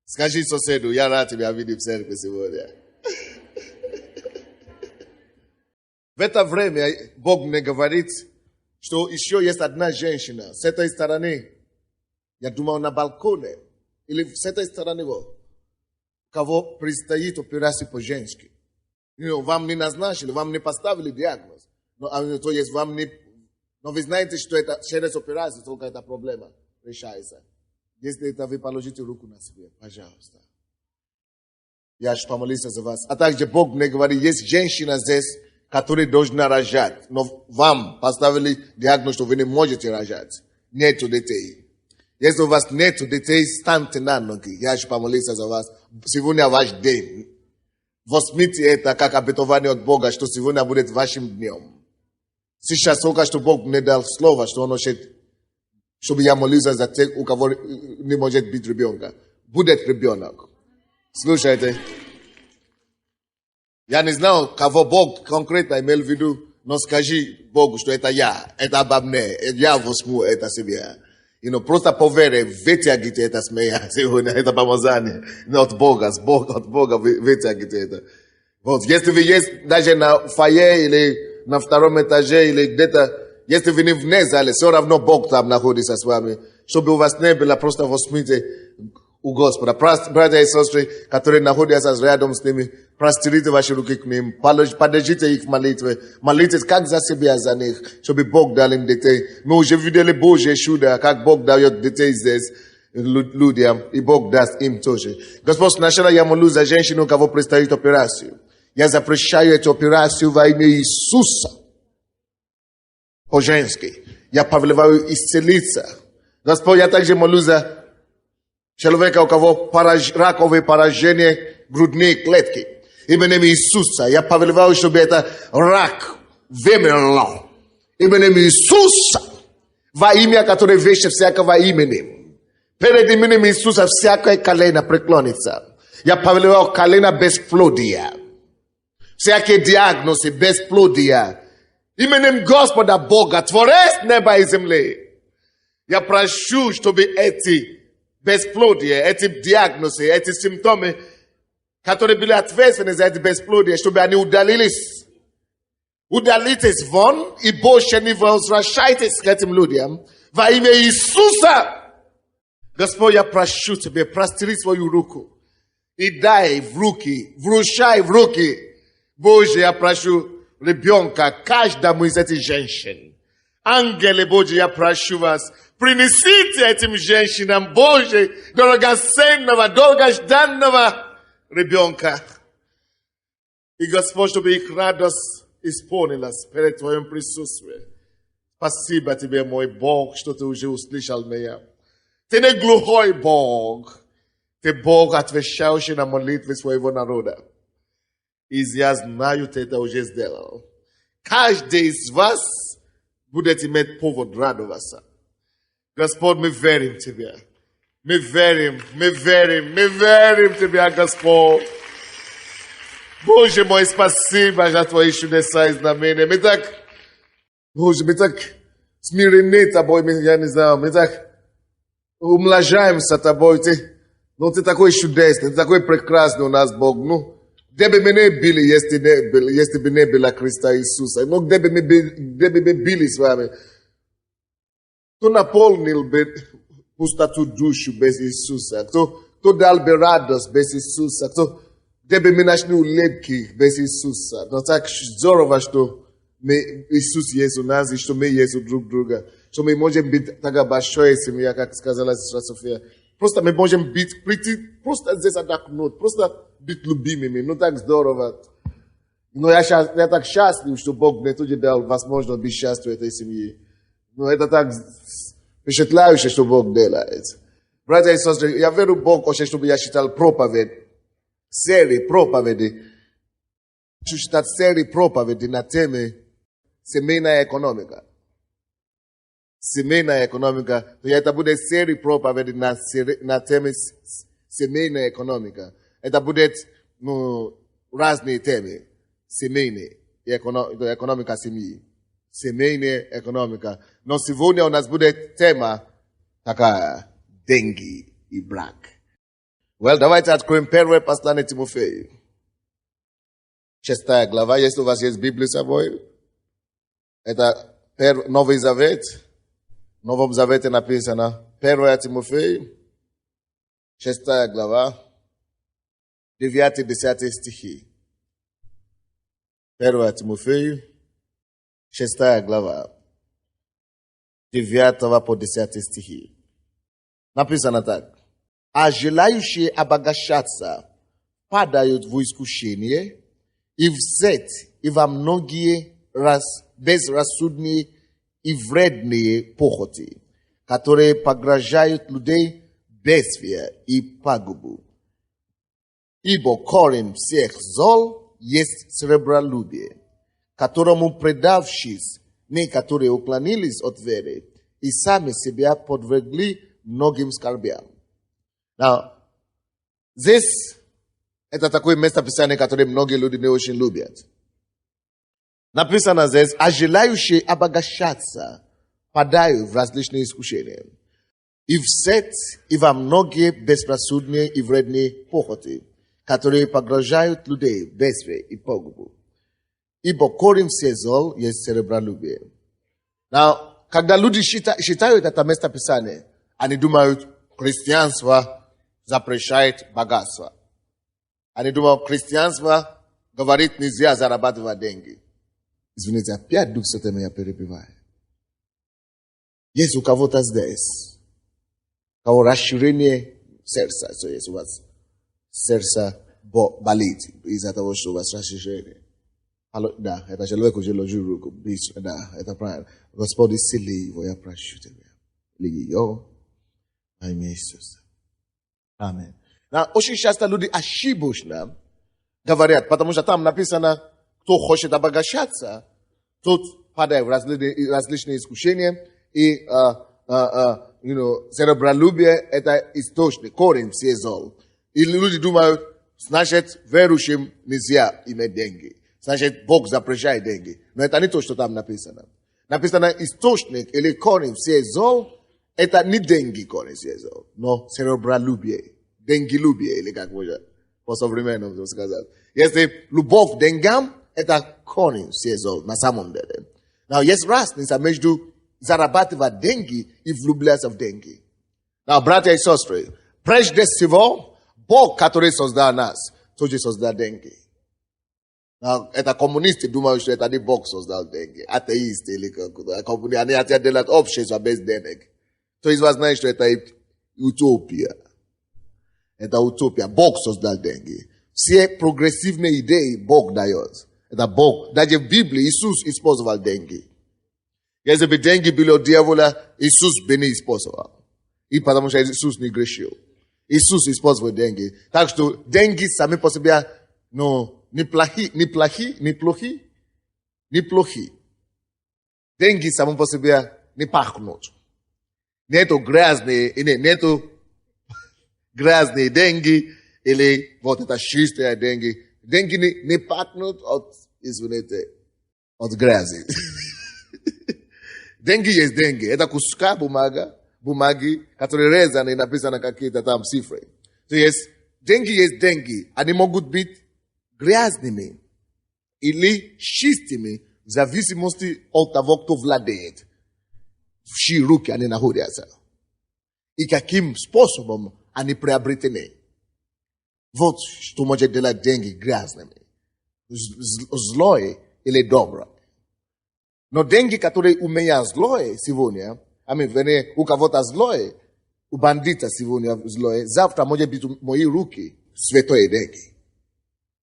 Скажи соседу, я рад тебя видеть в церкви сегодня. В это время Бог мне говорит, что еще есть одна женщина с этой стороны. Я думал, на балконе. Или с этой стороны, кого предстоит операция по-женски. Вам не назначили, вам не поставили диагноз. То есть вам не... Но вы знаете, что это через операцию только эта проблема решается. Если это вы положите руку на себе, пожалуйста. Я же помолился за вас. А также Бог мне говорит, есть женщина здесь, которая должна рожать. Но вам поставили диагноз, что вы не можете рожать. Нету детей. Если у вас нету детей, станьте на ноги. Я же помолился за вас. Сегодня ваш день. Возьмите это как обетование от Бога, что сегодня будет вашим днем. Сейчас только что Бог мне дал слово, что он хочет, чтобы я молился за тех, у кого не может быть ребенка. Будет ребенок. Слушайте. Я не знал, кого Бог конкретно имел в виду, но скажи Богу, что это я, это обо мне, я возьму это себе. Просто по вере вытягите это с меня сегодня, это помазание. Не от Бога, от Бога вытягите это. Вот, если вы есть даже на фойе или на втором этаже или где-то, если вы не вне зале, все равно Бог там находится с вами. Чтобы у вас не было, просто возьмите у Господа. Братья и сестры, которые находятся рядом с ними, простерите ваши руки к ним, поддержите их в молитве, молитесь как за себя, за них, чтобы Бог дал им детей. Мы уже видели Божье чудо, как Бог дает детей здесь людям, и Бог даст им тоже. Господь, сначала я молюсь за женщину, у кого предстоит операцию. Я запрещаю эту операцию во имя Иисуса. По-женски. Я повелеваю исцелиться. Господь, я также молюсь за человека, у кого раковые поражения грудной клетки. Именем Иисуса. Я повелеваю, чтобы это рак вымерло. Именем Иисуса. Во имя, которое выше всякого имени. Перед именем Иисуса всякое колено преклонится. Я повелеваю колено бесплодия. Всякие диагнозы бесплодия. Именем Господа Бога, Творец неба и земли. Я прошу, чтобы эти бесплодия, эти диагнозы, эти симптомы, которые были ответственны за эти бесплодия, чтобы они удалились. Удалитесь вон и больше не возвращайтесь к этим людям. Во имя Иисуса. Господь, я прошу Тебя, простри свою руку и дай в руки, вручай в руки. Боже, я прошу ребенка каждому из этих женщин. Ангелы Божьи, я прошу вас, принесите этим женщинам, Боже, драгоценного, долгожданного ребенка. И Господь, чтобы их радость исполнилась перед Твоим присутствием. Спасибо Тебе, мой Бог, что Ты уже услышал меня. Ты не глухой Бог. Ты Бог, отвечающий на молитвы своего народа. И я знаю, Ты это уже сделал. Каждый из вас будет иметь повод радоваться. Господь, мы верим Тебе. Мы верим Тебе, Господь. Боже мой, спасибо за Твои чудеса и знамения. Мы так, Боже, мы так смирены Тобой, я не знаю, мы так умножаемся Тобой. Ты такой чудесный, Ты такой прекрасный у нас, Бог. Где бы мы не были, если бы не было Христа Иисуса? Где бы мы были с вами? Кто наполнил бы пустоту душу без Иисуса? Кто дал бы радость без Иисуса? Где бы мы нашли улыбки без Иисуса? Но так здорово, что Иисус есть у нас и что мы есть у друг друга. Что мы можем быть такая большая семья, как сказала сестра София. Просто мы можем прийти просто здесь отдохнуть, просто быть любимыми. Так здорово. Но я так счастлив, что Бог мне тоже дал возможность быть счастливым этой семьи. Но это так впечатляюще, что Бог делает. Братья и сестры, я верю, Бог хочет, чтобы я читал проповедь, серии проповеди. Хочу читать серии проповеди на тему семейная экономика. Семейная экономика. Это будет серия проповеди на тему семейная экономика. Это будет разные темы. Семейная экономика семьи. Семейная экономика. Но сегодня у нас будет тема такая: деньги и брак. Well, давайте откроем первое послание Тимофею. 6 глава. Если у вас есть Библия с собой, это Новый Завет. В Новом Завете написано 1 Тимофею, 6 глава, 9-10 стихи. 1 Тимофею, 6 глава, 9 по 10 стихи. Написано так. А желающие обогащаться падают в искушение и в сеть, и во многие безрассудные и вредные похоти, которые погружают людей бедствия и пагубу. Ибо корень всех зол есть сребролюбие, которому предавшись, некоторые уклонились от веры и сами себя подвергли многим скорбям. Now, здесь это такое местописание, которое многие люди не очень любят. Написано здесь, а желающие обогащаться падают в различные искушения. И в сеть, и во многие безрассудные и вредные похоти, которые погружают людей в бедствие и погубу. Ибо корень всех зол есть сребролюбие. Now, когда люди считают это местописание, они думают, христианство запрещает богатство. Они думают, христианство говорит, нельзя зарабатывать деньги. Извините, опять Дух Святой меня перебивает. Есть у кого-то здесь, у кого расширение сердца, то есть у вас сердце болит из-за того, что у вас расширение. Да, это человек уже ложил руку. Да, это правильно. Господь исцели его, я прошу тебя. Ее во имя Иисуса. Аминь. Очень часто люди ошибочно говорят, потому что там написано, кто хочет обогащаться, тот падает в различные искушения, и сребролюбие – это источник, корень всех зол. И люди думают, значит, верующим нельзя иметь деньги. Значит, Бог запрещает деньги. Но это не то, что там написано. Написано, источник или корень всех зол – это не деньги корень всех зол, но сребролюбие. Деньгилюбие, или как можно по современному сказать. Если любовь к деньгам, это корень всех зол на самом деле. Но есть разница между зарабатывать деньги и влюбляться в деньги. Братья и сестры, прежде всего, Бог, который создал нас, тоже создал деньги. Это коммунисты думают, что это не Бог создал деньги. Атеисты или коммунисты, они хотят делать общество без денег. То есть вы знаете, что это утопия. Это утопия. Бог создал деньги. Все прогрессивные идеи Бог дает. Это Бог. Даже в Библии Иисус использовал деньги. Если бы деньги были от дьявола, Иисус бы не использовал. И потому что Иисус не грешил. Иисус использовал деньги. Так что деньги сами по себе, неплохи. Деньги сами по себе не пахнут. Нету грязные деньги или вот это чистые деньги. Деньги не пахнут от грязи. Деньги есть деньги. Это куска бумаги, которые резаны и написаны какие-то там цифры. То есть деньги. Они могут быть грязными или чистыми в зависимости от того, кто владеет. В чьи руки они находятся. И каким способом они приобретены. Вот что может делать деньги грязными. Злое или доброе. Но деньги, которые у меня злое сегодня, у кого-то злое, у бандита сегодня злое, завтра может быть в мои руки святые деньги.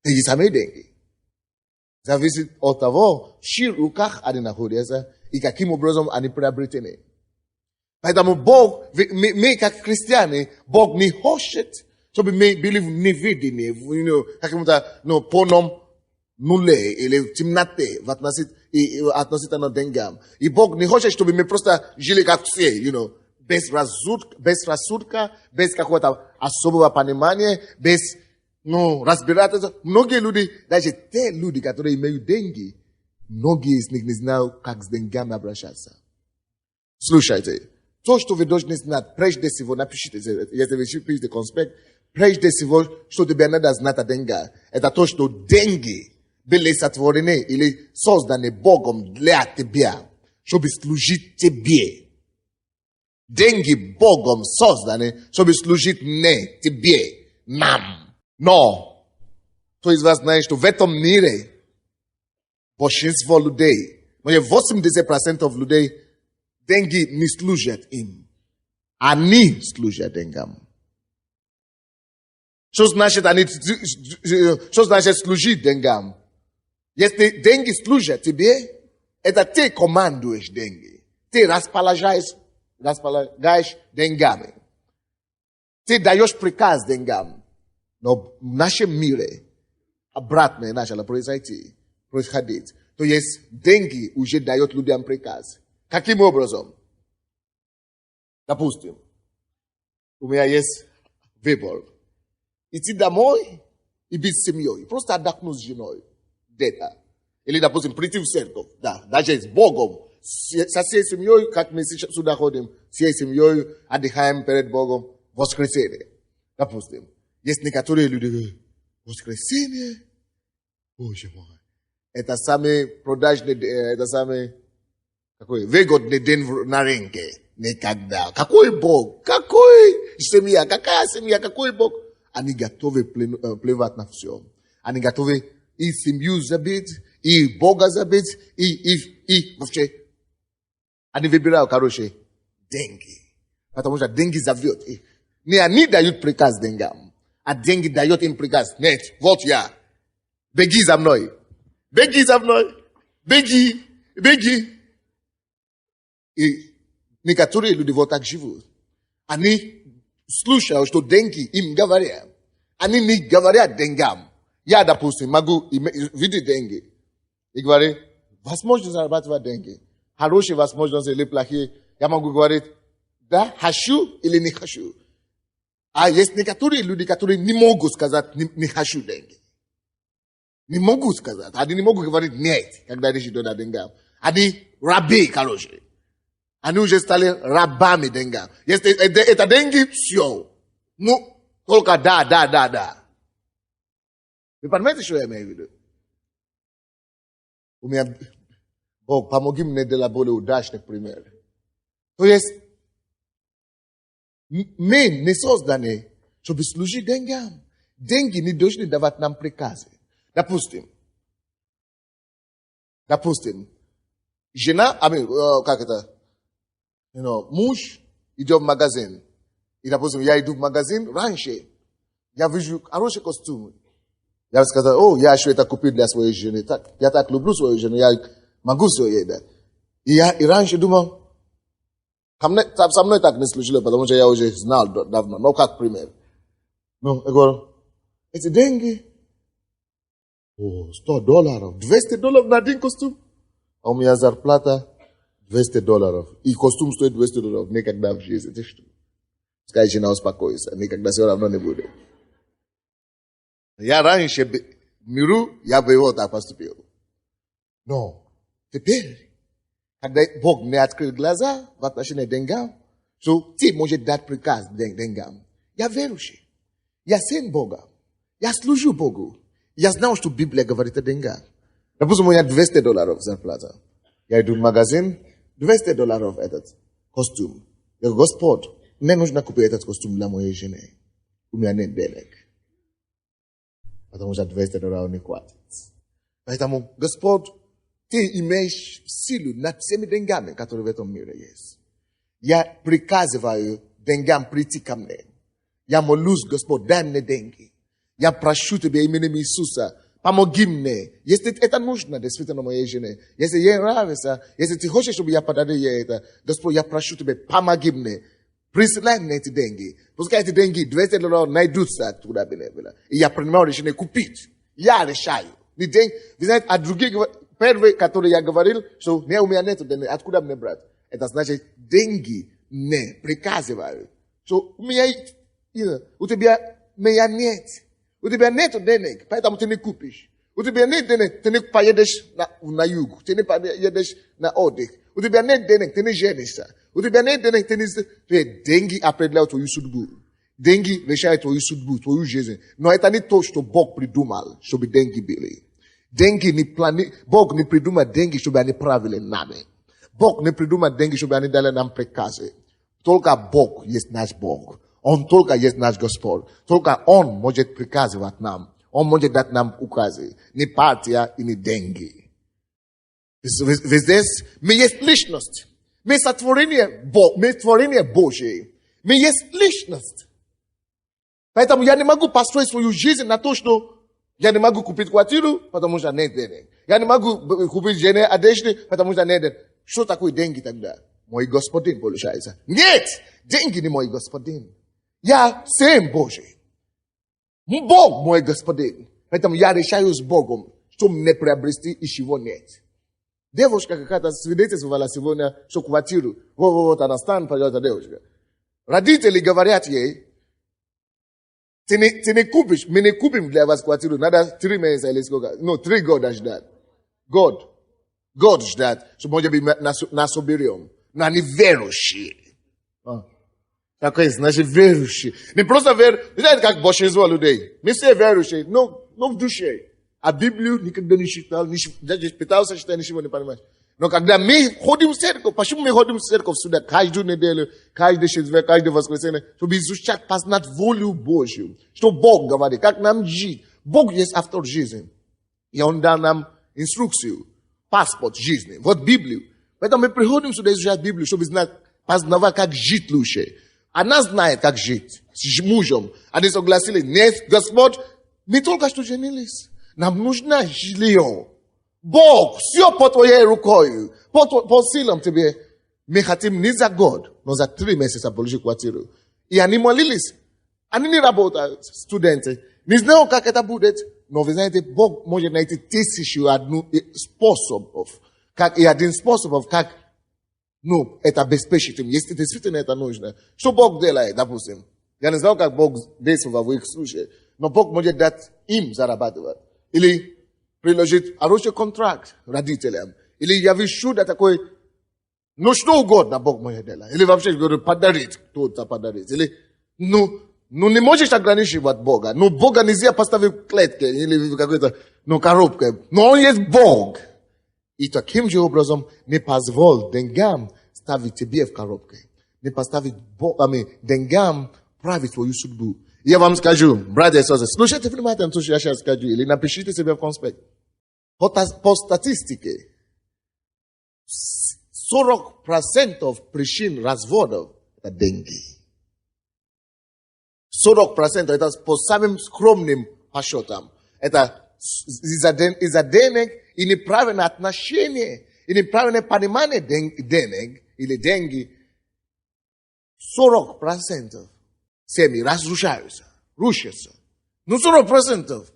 Эти самые деньги. Зависит от того, в чьих руках они находятся и каким образом они приобретены. Поэтому Бог, мы как христиане, Бог не хочет, чтобы мы были в неведении, каким-то полном нуле или в темноте относительно деньгам. И Бог не хочет, чтобы мы просто жили как все, без рассудка, без какого-то особого понимания, без разбирательства. Многие люди, даже те люди, которые имеют деньги, многие из них не знают, как с деньгами обращаться. Слушайте. То, что вы должны знать, прежде всего, напишите, если вы пишете конспект, Prejde desivo što te benada znata denga. Eta to što dengi bile satvorene ili sozdane Bogom dla tebia. Što bi služit tebie. Dengi Bogom sozdane što bi služit ne tebie. Nam. No. To iz vas znaje što v tom mire большинство людей, моє 80% людей, деньги не служат им. Они служат деньгам. Что значит служить деньгам? Если деньги служат тебе, это ты командуешь деньги. Ты располагаешь деньгами. Ты даешь приказ деньгам. Но в нашем мире обратное начало происходить. То есть деньги уже дают людям приказ. Каким образом? Допустим, у меня есть выбор. Идти домой и быть с семьей. Просто отдохнуть с женой. Где-то. Или, допустим, прийти в церковь. Да, даже с Богом. Со всей семьей, как мы сюда ходим, всей семьей отдыхаем перед Богом в воскресенье. Допустим. Есть некоторые люди говорят, воскресенье? Боже мой. Это самый продажный, это самый какой выгодный день на рынке. Никогда. Какой Бог? Какой семья? Какая семья? Какой Бог? Они готовы плевать на все. Они готовы и семью забить, и Бога забить, и вообще. Они выбирают, короче, деньги. Потому что деньги зовет их. Не они дают приказ деньгам, а деньги дают им приказ. Нет, вот я. Беги за мной. Беги за мной. Беги. Беги. И некоторые люди вот так живут. Они слушают, что деньги им говорят. Они не говорят деньгам. Я, допустим, могу видеть деньги. И говорю, возможно зарабатывать деньги. Хорошие возможности или плохие. Я могу говорить, да, хочу или не хочу. А есть некоторые люди, которые не могут сказать, не хочу деньги. Не могут сказать. Они не могут говорить нет, когда речь идет о деньгах. Они рабы, короче. Они уже стали рабами деньгам. Если это деньги, все. Ну, только да. Вы понимаете, что я имею в виду? У меня, Бог, помоги мне для более удачных примеров. То есть, мы не созданы, чтобы служить деньгам. Деньги не должны давать нам приказы. Допустим, жена, муж идет в магазин. И, допустим, я иду в магазин раньше. Я вижу хороший костюм. Я сказал, я еще это купил для своей жены. Я так люблю свою жену, я могу все ей дать. И раньше думал, со мной так не случилось, потому что я уже знал давно. Но как пример. Ну, я говорю, эти деньги, $100, $200 на один костюм. А у меня зарплата $200. И костюм стоит $200. Никогда в жизни. Ты что? Пускай жена успокоится. Никогда все равно не будет. Я раньше в миру, я бы его так поступил. Но теперь, когда Бог мне открыл глаза в отношении деньгам, что ты можешь дать приказ деньгам. Я верующий. Я сын Бога. Я служу Богу. Я знал, что Библия говорит о деньгах. Допустим, у меня $200 зарплата. Я иду в магазин, $200 этот костюм. Я говорю, Господь, мне нужно купить этот костюм для моей жены. У меня нет денег. Потому что $200 не хватит. Поэтому, Господь, ты имеешь силу над всеми деньгами, которые в этом мире есть. Я приказываю деньгам прийти ко мне. Я молюсь, Господь, дай мне деньги. Я прошу Тебя именем Иисуса, помоги мне. Если это нужно, действительно, моей жене. Если ей нравится, если ты хочешь, чтобы я подарил ей это, Господь, я прошу Тебя, помоги мне. Присылай мне эти деньги. Пускай эти деньги $200 найдутся туда было. И я принимаю решение купить. Я решаю. Не деньги. Вы знаете, а другие, первые, которые я говорил, что у меня нет денег, откуда мне брать? Это значит, деньги мне приказывают. Что у меня, у тебя меня нет. У тебя нет денег, поэтому ты не купишь. У тебя нет денег, ты не поедешь на юг. Ты не поедешь на отдых. У тебя нет денег, ты не женишься. У тебя нет денег, ты не... Деньги определяют твою судьбу. Деньги решает твою судьбу, твою жизнь. Но это не то, что Бог придумал, чтобы деньги были. Бог не придумал деньги, чтобы они правили нами. Бог не придумал деньги, чтобы они дали нам приказы. Только Бог есть наш Бог. Он только есть наш Господь. Только Он может приказывать нам. Он может дать нам указы. Не партия и не деньги. Здесь мы есть личность. Мы творение Божье. Мы есть личность. Поэтому я не могу построить свою жизнь на то, что я не могу купить квартиру, потому что нет денег. Я не могу купить жене одежды, потому что нет денег. Что такое деньги тогда? Мой господин получается. Нет! Деньги не мой господин. Я сын Божий. Бог мой господин. Поэтому я решаю с Богом, что мне приобрести и чего нет. Девушка какая-то свидетельствовала сегодня, что квартиру. Вот она станет, пожалуйста, девушка. Родители говорят ей, ты не купишь, мы не купим для вас квартиру, надо 3 месяца или сколько. No, 3 года ждать. Год ждать, что может быть нас уберем. Но они верующие. Такое значит верующие. Не просто верующие. Знаете, как большинство людей. Мы все верующие, но в душе. А Библию никогда не читал, даже пытался читать, ничего не понимаешь. Но когда мы ходим в церковь, почему мы ходим в церковь сюда каждую неделю, каждый четверг, каждое воскресенье, чтобы изучать, познать волю Божью, что Бог говорит, как нам жить. Бог есть автор жизни. И Он дал нам инструкцию, паспорт жизни, вот Библию. Поэтому мы приходим сюда изучать Библию, чтобы знать, познавать, как жить лучше. Она знает, как жить с мужем. Они согласились, нет, Господь, мы только что женились. Нам нужно жилье. Бог, все по твоей рукой, по силам тебе. Мы хотим не за год, но за 3 месяца получить квартиру. И они молились. Они не работают, студенты. Не знаю, как это будет. Но вы знаете, Бог может найти 1001 способов. И один способов, как это обеспечить им, если действительно это нужно. Что Бог делает, допустим? Я не знаю, как Бог действует в их случае. Но Бог может дать им зарабатывать. Или приложить хороший контракт родителям. Или явить чудо такое, что угодно Бог может делать. Или вообще говорю, подарить, кто-то подарить. Или, не можешь ограничивать Бога. Бога нельзя поставить в клетке или какой-то, коробке. Но Он есть Бог. И таким же образом не позволь деньгам ставить тебе в коробке. Не поставить деньгам править твою судьбу. Я вам скажу, братья и сестры, слушайте внимательно, то, что я сейчас скажу, или напишите себе в конспект. По статистике, 40% причин разводов – это деньги. 40% это по самым скромным подсчетам. Это из-за денег и неправильное отношение, и неправильное понимание денег или деньги. 40% семьи разрушаются, рушатся. 40%.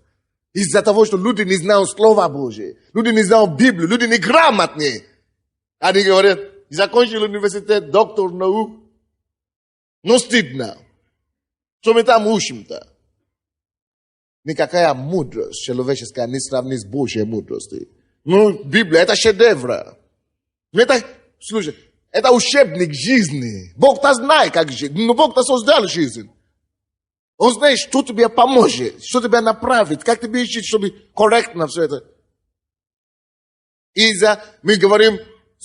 Из-за того, что люди не знают Слова Божие, люди не знают Библию, люди не грамотные. Они говорят, закончил университет, доктор наук. Стыдно. Что мы там учим-то? Никакая мудрость человеческая не сравнит с Божьей мудростью. Библия это шедевр. Слушай, это учебник жизни. Бог-то знает, как жить. Но Бог-то создал жизнь. Он знает, что тебе поможет, что тебя направит, как тебе жить, чтобы корректно все это. Мы говорим,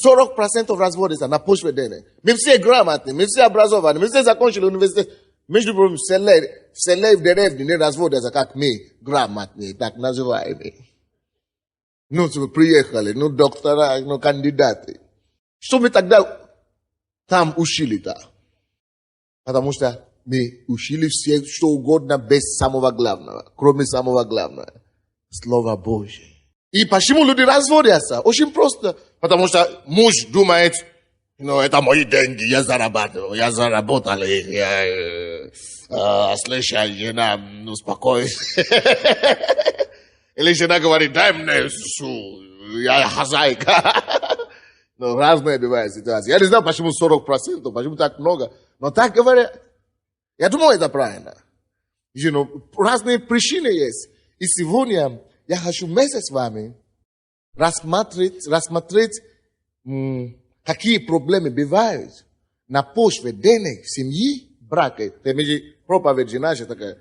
40% разводится на почве денег. Мы все грамотные, мы все образованы, мы все закончили университет. Между прочим, все в деревне не разводятся, как мы, грамотные, так называемые. Приехали, доктора, кандидаты. Что мы тогда там учили-то? Потому что мы учили все, что угодно, без самого главного, кроме самого главного. Слова Божье. И почему люди разводятся? Очень просто. Потому что муж думает, это мои деньги, я зарабатываю, я заработал их, слышай, жена, успокойся. Или жена говорит, дай мне, я хозяйка. Разные бывают ситуации. Я не знаю, почему 40%, почему так много. Но так говорят. Я думаю, это правильно. Разные причины есть. И сегодня я хочу вместе с вами рассмотреть, какие проблемы бывают на почве денег, семьи, брак. Те между проповеди наши такая,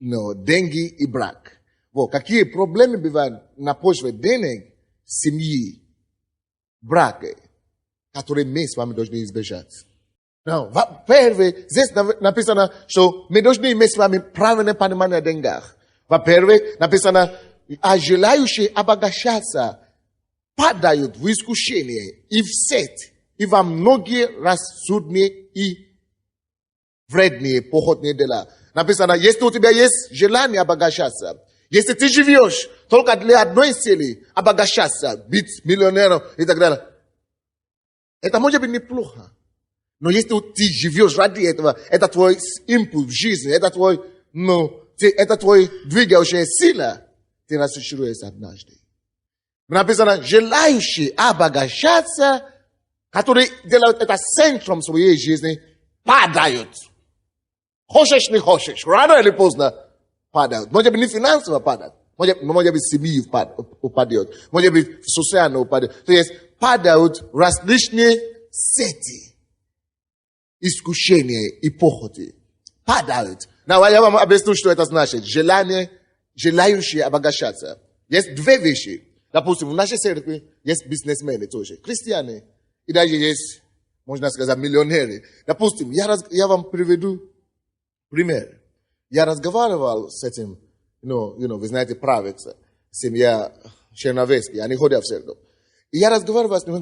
но деньги и брак. Вот, какие проблемы бывают на почве денег, семьи, брака, которые мы с вами должны избежать. No, во-первых, здесь написано, что мы должны иметь с вами правильное понимание о деньгах. Во-первых, написано, а желающие обогащаться падают в искушение и в сеть, и во многие рассудные и вредные походные дела. Написано, если у тебя есть желание обогащаться, если ты живешь только для одной цели, обогащаться, быть миллионером и так далее, это может быть неплохо. Но если ты живешь ради этого, это твой импульс в жизни, это твой двигающая сила, ты разочаруешься однажды. Написано, желающие обогащаться, которые делают это центром своей жизни, падают. Хочешь, не хочешь, рано или поздно падают. Может быть, не финансово падают, может быть, семьи упадет, может быть, социально упадет. То есть, падают различные сети, искушения и похоти. Падают. Я вам объясню, что это значит. Желающие обогащаться. Есть две вещи. Допустим, в нашей церкви есть бизнесмены тоже, христиане. И даже есть, можно сказать, миллионеры. Допустим, я вам приведу пример. Я разговаривал с этим, вы знаете, правец, семья Черновецкий, они ходят в церковь. И я разговаривал с ним,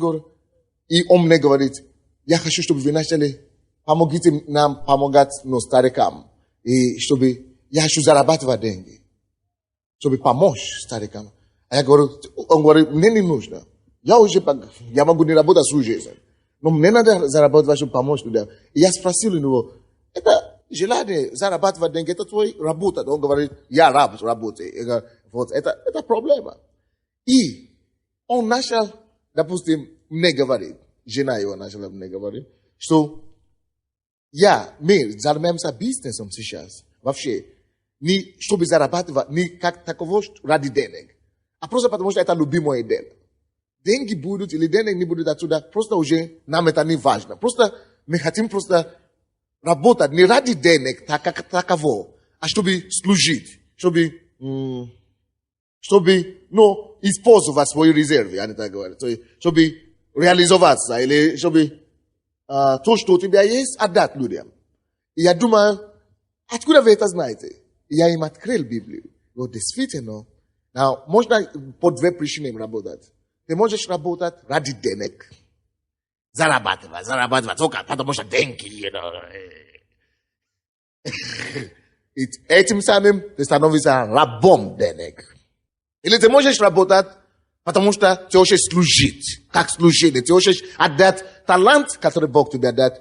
и он мне говорит, я хочу, чтобы вы начали, помогите нам помогать старикам. И чтобы я хочу зарабатывать деньги. Чтобы помочь старикам. А я говорю, он говорит, мне не нужно. Я могу не работать всю жизнь. Но мне надо зарабатывать, чтобы помочь людям. И я спросил у него, это желание зарабатывать деньги, это твой работа. Он говорит, я работаю. Я говорю, вот, это проблема. И он начал, допустим, мне говорит, жена его начала мне говорить, что мы занимаемся бизнесом сейчас. Вообще, не чтобы зарабатывать, не как таково ради денег. А просто потому, что это любимое дело. Деньги будут или денег не будут отсюда, просто уже нам это не важно. Просто мы хотим просто работать не ради денег таково, а чтобы служить, чтобы использовать свои резервы, они так говорят. Чтобы реализоваться, или чтобы то, что у тебя есть, отдать людям. И я думаю, откуда вы это знаете? Я им открыл Библию. Вот действительно, можно по две причины работать. Ты можешь работать ради денег. Зарабатывать, только потому что деньги, И этим самым ты становишься рабом денег. Или ты можешь работать, потому что ты хочешь служить. Как служение. Ты хочешь отдать талант, который Бог тебе дает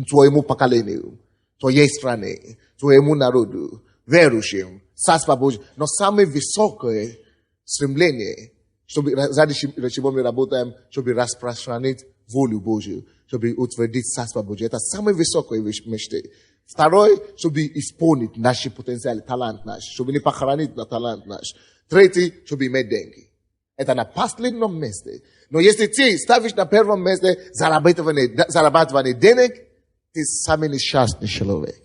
твоему поколению, твоей стране, твоему народу, верующим, Царство Божье. Но самое высокое стремление, чтобы ради чего мы работаем, чтобы распространить волю Божью, чтобы утвердить Царство Божье. Это самое высокое мечты. Второе, чтобы исполнить наши потенциалы, талант наш, чтобы не похоронить на талант наш. Третье, чтобы иметь деньги. Это на последнем месте. Но если ты ставишь на первом месте зарабатывание денег, ты самый несчастный человек.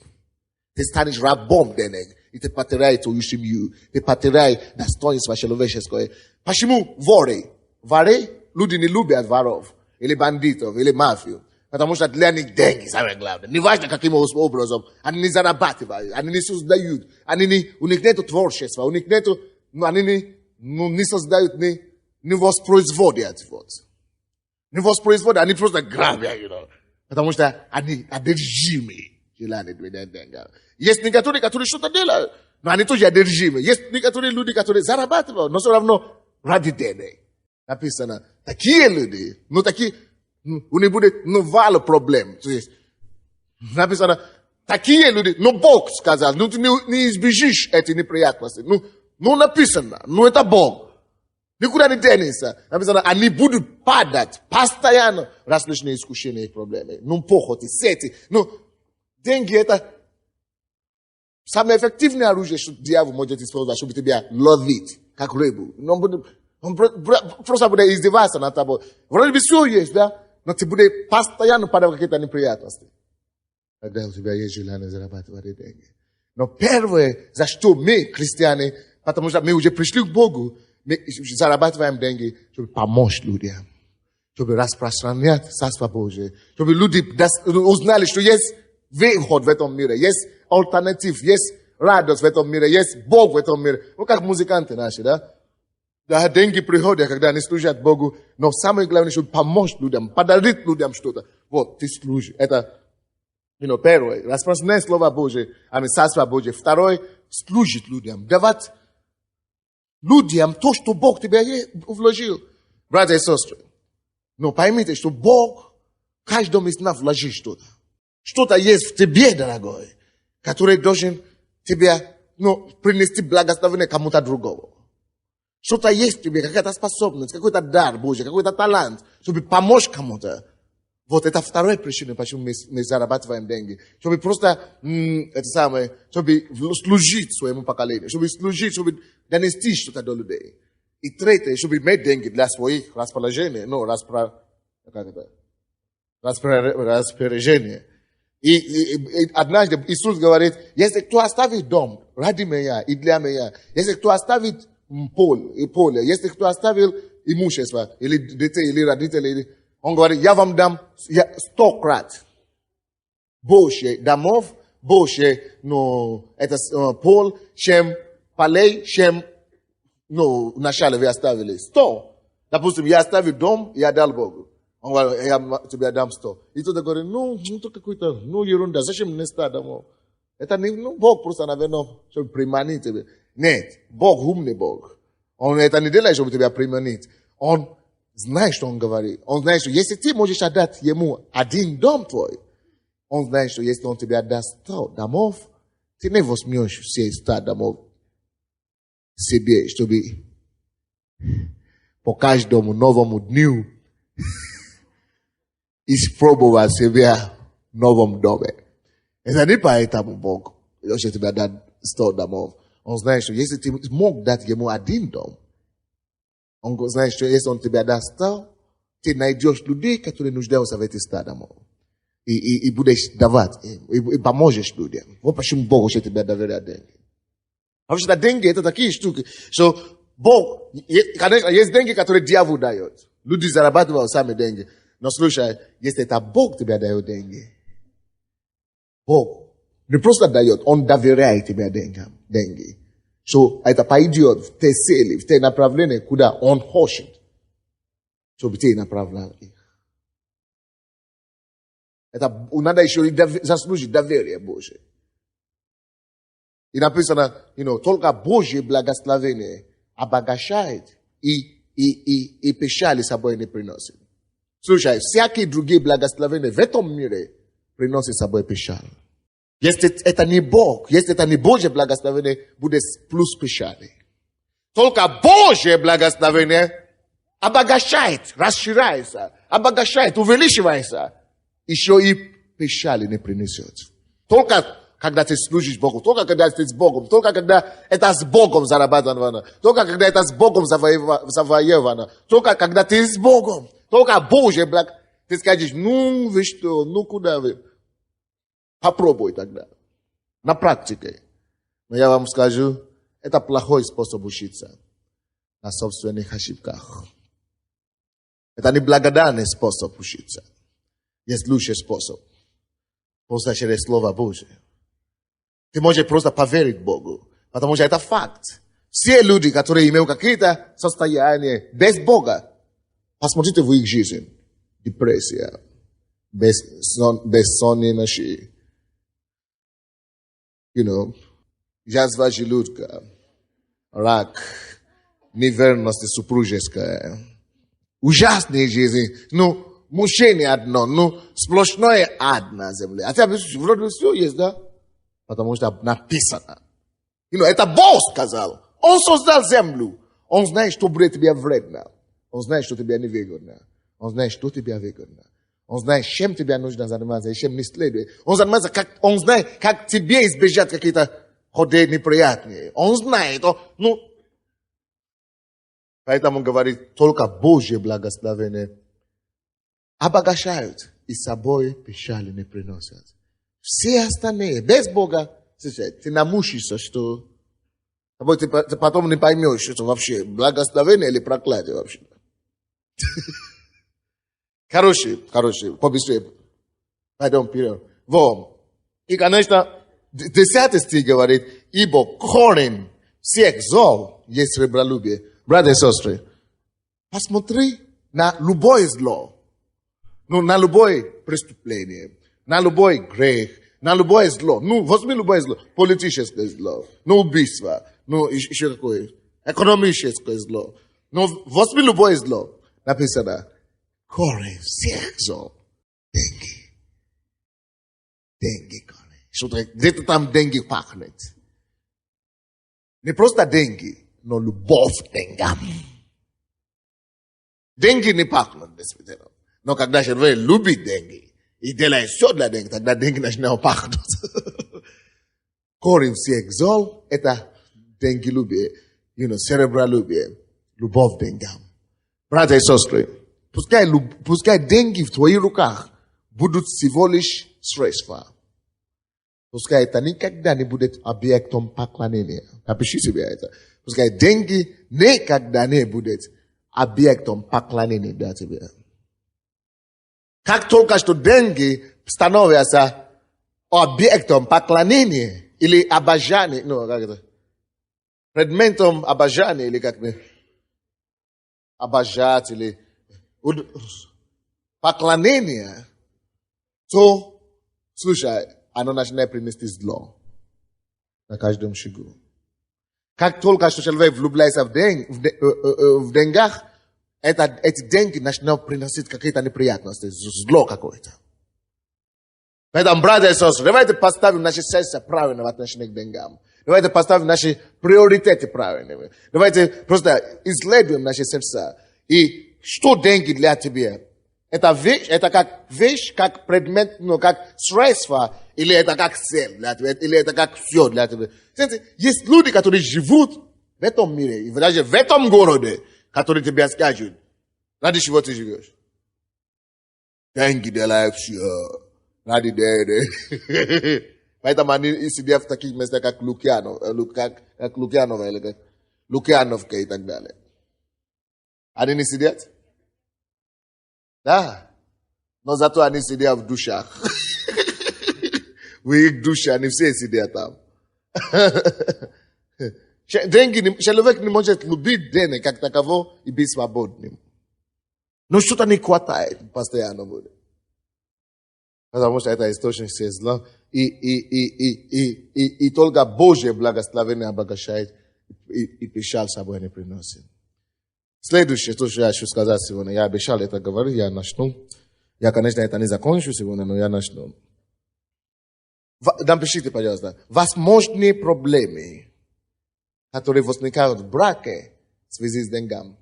Ты станешь рабом денег. И ты потеряешь твою семью. Ты потеряешь достоинство человеческое. Почему воры? Воры, люди не любят воров. Или бандитов, или мафию. Потому что для них деньги самое главное. Неважно, каким образом. Они не зарабатывают. Они не создают. У них нет творчества. У них нет... Они не создают, не воспроизводят. Не воспроизводят. Они просто грабят, Потому что они одержимы желанием денег. Есть некоторые, которые что-то делают. Но они тоже одержимы. Есть некоторые люди, которые зарабатывают. Но все равно ради денег. Написано, такие люди, у них будет вало проблем. Написано, такие люди, Бог сказал, ты не избежишь эти неприятности. Написано, это Бог. Никуда не денется. Написано, они будут падать постоянно. Различные искушения и проблемы. Похоти, сети. Деньги это самое эффективное оружие, что дьявол может использовать, чтобы тебя ловить, как рыбу. Он просто будет издеваться над тобой. Вроде бы все есть, да? Но ты будешь постоянно падать в какие-то неприятности. когда у тебя есть желание зарабатывать деньги. Но первое, за что мы, христиане, потому что мы уже пришли к Богу, мы зарабатываем деньги, чтобы помочь людям, чтобы распространять Царство Божие, чтобы люди узнали, что есть выход в этом мире, есть альтернатив, есть радость в этом мире, есть Бог в этом мире. Ну, как музыканты наши, да? Да, деньги приходят, когда они служат Богу, но самое главное, чтобы помочь людям, подарить людям что-то. Вот, ты служишь. Это, первое, распространять Слово Божие, Царство Божие. Второе, служить людям, давать людям то, что Бог тебе вложил. Братья и сестры, но поймите, что Бог каждому из нас вложил что-то. Что-то есть в тебе, дорогой, который должен тебе, принести благословение кому-то другому. Что-то есть в тебе, какая-то способность, какой-то дар Божий, какой-то талант, чтобы помочь кому-то. Вот это вторая причина, почему мы зарабатываем деньги. Чтобы просто, чтобы служить своему поколению, чтобы служить, чтобы донести что-то до людей. И третье, чтобы иметь деньги для своих расположений, распоряжения. И однажды Иисус говорит, если кто оставит дом ради меня и для меня, если кто оставит поле, если кто оставил имущество, или детей, или родителей, он говорит, я вам дам 100 крат больше домов, больше пол, чем полей, чем вначале вы оставили. 100. Допустим, я оставил дом, я дал Богу. Он говорит, я тебе дам 100. И кто-то говорит, это какой-то, ерунда, зачем мне 100 домов? Это не, Бог просто, наверное, чтобы приманить тебя. Нет, Бог умный Бог. Он это не делает, чтобы тебя приманить. Он знает, что он говорит. Он знает, что если ты можешь отдать ему один дом твой, он знает, что если он тебе отдаст 100 домов, ты не возьмешь все 100 домов себе, чтобы по каждому новому дню испробовать себя в новом доме. Это не поэтому Бог если тебе дать 100 домов. Он знает, что если ты мог дать ему один дом, он знает, что если он тебе даст 100, ты найдешь людей, которые нуждаются в этих 100 домов. И будешь давать, и поможешь людям. Вот почему Бог уже тебе доверяет деньги. Потому что деньги это такие штуки, что Бог, конечно, есть деньги, которые дьявол дает. Люди зарабатывают сами деньги. Но слушай, если это Бог тебе дает деньги, Бог не просто дает, он доверяет тебе деньги. Что это пойдет в те цели, в те направления, куда он хочет, чтобы ты направлял их. Это надо еще и заслужить доверие Божие. И написано, только Божье благословение обогащает и печали с собой не приносит. Слушай, всякие другие благословения в этом мире приносят с собой печаль. Если это не Бог, если это не Божье благословение, будет плюс печали. Только Божье благословение обогащает, расширяется, обогащает, увеличивается. Еще и печали не принесет. Только когда ты служишь Богу, только когда ты с Богом, только когда это с Богом зарабатывано, только когда это с Богом завоевано, только когда ты с Богом, только Божье благо. Ты скажешь, вы что, куда вы? Попробуй тогда. На практике. Но я вам скажу, это плохой способ учиться на собственных ошибках. Это неблагодарный способ учиться. Есть лучший способ. Просто через Слово Божие. Ты можешь просто поверить Богу. Потому что это факт. Все люди, которые имеют какие-то состояния без Бога, посмотрите в их жизнь. Депрессия, бессонные ночи. Язва желудка, рак, неверность супружеская. Ужасные жизни. Мучение одно, сплошное ад на земле. А тебе вроде все есть, да? Потому что написано. Это Бог сказал. Он создал землю. Он знает, что будет тебе вредно. Он знает, что тебе невыгодно. Он знает, что тебе выгодно. Он знает, чем тебе нужно заниматься и чем не следует. Он знает, как тебе избежать какие-то ходы неприятные. Он знает. Поэтому говорит, только Божье благословение обогащают и с собой печали не приносят. Все остальные, без Бога, слушай, ты намучишься, что ты потом не поймешь, что это вообще благословение или проклятие вообще. Хороший, побыстрее. Пойдем вперед. Вот. И, конечно, 10 стих говорит, ибо корень всех зол есть сребролюбие. Братья и сестры, посмотри на любое зло. Ну, на любое преступление, на любой грех, на любое зло. Ну, возьми любое зло. Политическое зло, ну, убийство, ну, еще какое, экономическое зло. Ну, возьми любое зло. Написано, корень всех зол. Деньги. Деньги, корень. Что-то, где-то там деньги пахнет. Не просто деньги, но любовь к деньгам. Деньги не пахнут, действительно. Но когда человек любит деньги и делает все для денег, тогда деньги начинают пахнуть. Корень всех зол – это деньгелюбие, серебролюбие, любовь к деньгам. Братья и сестры, пускай деньги в твоих руках будут всего лишь средства. Пускай это никогда не будет объектом поклонения. Напиши себе это. Пускай деньги никогда не будут объектом поклонения для тебя. Как только что деньги становятся объектом поклонения или обожания, ну, как это? Предметом обожания или как-то обожать или поклонения, то, слушай, оно начинает принести зло на каждом шагу. Как только что человек влюбляется в деньгах, эти деньги начинают приносить какие-то неприятности, зло какое-то. Поэтому, братья и сестры, давайте поставим наше сердце правильно в отношении к деньгам. Давайте поставим наши приоритеты правильными. Давайте просто исследуем наши сердца. И что деньги для тебя? Это вещь, это как вещь, как предмет, ну, как средство, или это как цель для тебя, или это как все для тебя. Знаете, есть люди, которые живут в этом мире, и даже в этом городе, которые тебе скажут, ради чего ты живешь? Деньги делают все. Ради денег. Поэтому они сидят в таких местах, как Лукьяновка, или как Лукьяновка и так далее. Они не сидят? Да. Но зато они сидят в душах. В их душе они все сидят там. Человек не может любить денег как таково и быть свободным. Но что-то не хватает постоянно будет. Потому что это источник всех зла. И только Божье благословение обогащает и печаль с собой не приносит. Следующее, то, что я хочу сказать сегодня, я обещал это говорить, я начну. Я, конечно, это не закончу сегодня, но я начну. Напишите, пожалуйста, возможные проблемы, которые возникают в браке в связи с деньгами.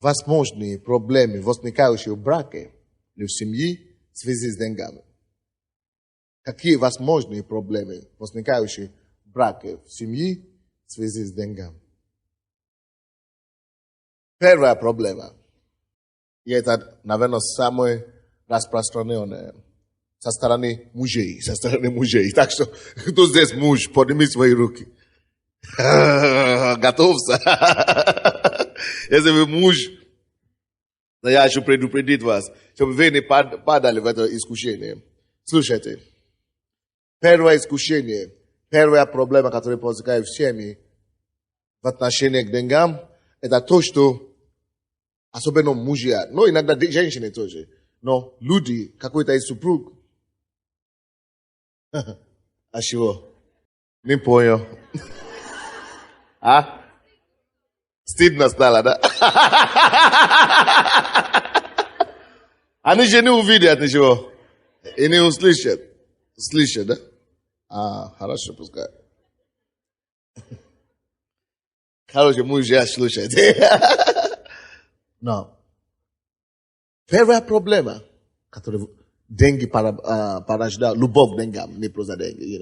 Возможные проблемы, возникающие в браке или в семье в связи с деньгами. Какие возможные проблемы, возникающие в браке в семье в связи с деньгами? Первая проблема, и это, наверное, самое распространенное, со стороны мужей. Так что, кто здесь муж, подними свои руки. Готовься. Если вы муж, то я хочу предупредить вас, чтобы вы не падали в это искушение. Слушайте, первое искушение, первая проблема, которая возникает в семье в отношении к деньгам, это то, что особенно мужья, но иногда женщины тоже, но люди, какой-то из супруг. А чего? Не понял. А? Стыдно стало, да? Они же не увидят ничего. И не услышат. Слышат, да? Хорошо, пускай. Хорошо, мужья слушают. Но первая проблема, которая деньги порождают, любовь к деньгам, не просто деньги,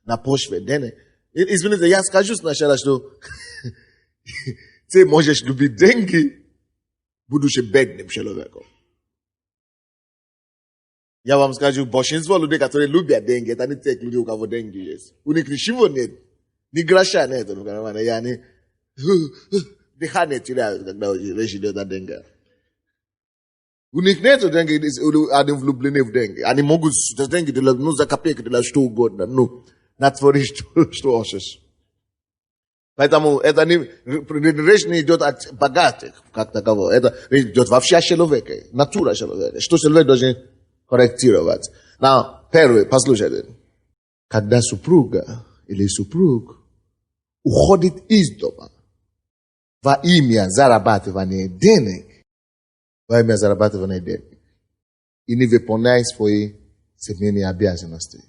на почве денег. Извините, я скажу сначала, что ты можешь любить деньги, будучи бедным человеком. Я вам скажу, большинство людей, которые любят деньги, это не те люди, у кого деньги есть. У них ничего нет. Ни гроша нет. И они дыхание теряют, когда речь идет о деньгах. У них нет денег, они влюблены в деньги. Они могут деньги за копейки, что угодно. Ну, натворить, что хочешь. Поэтому это не, речь не идет от богатых, как такового. Это речь идет вообще о человеке, натура человека. Что человек должен корректировать. Но, первый, послушайте. Когда супруга или супруг уходит из дома во имя зарабатывания денег, и не выполняет свои семейные обязанности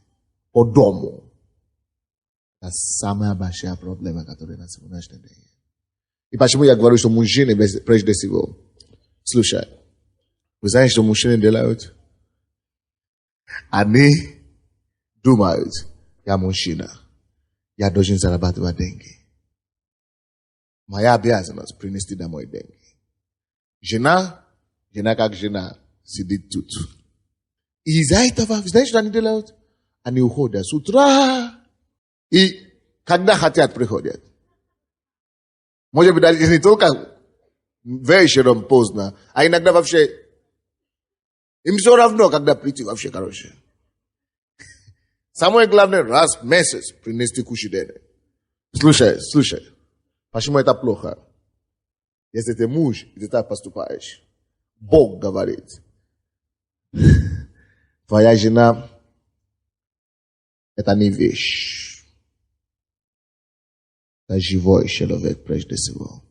по дому, это самая большая проблема, которая на сегодняшний день. И почему я говорю, что мужчины прежде всего, слушай, вы знаете, что мужчины делают? Они думают, я мужчина, я должен зарабатывать деньги. Моя обязанность принести домой деньги. Жена как жена сидит тут. И из-за этого, знаешь, что они делают? Они уходят с утра. И когда хотят, приходят. Может быть, не только вечером поздно, а иногда вообще им все равно, когда прийти вообще, короче. Самое главное, раз в месяц принести кучу денег. Слушай, почему это плохо? Если ты муж, и ты так поступаешь, Бог говорит, твоя жена – это не вещь. Это живой человек, прежде всего.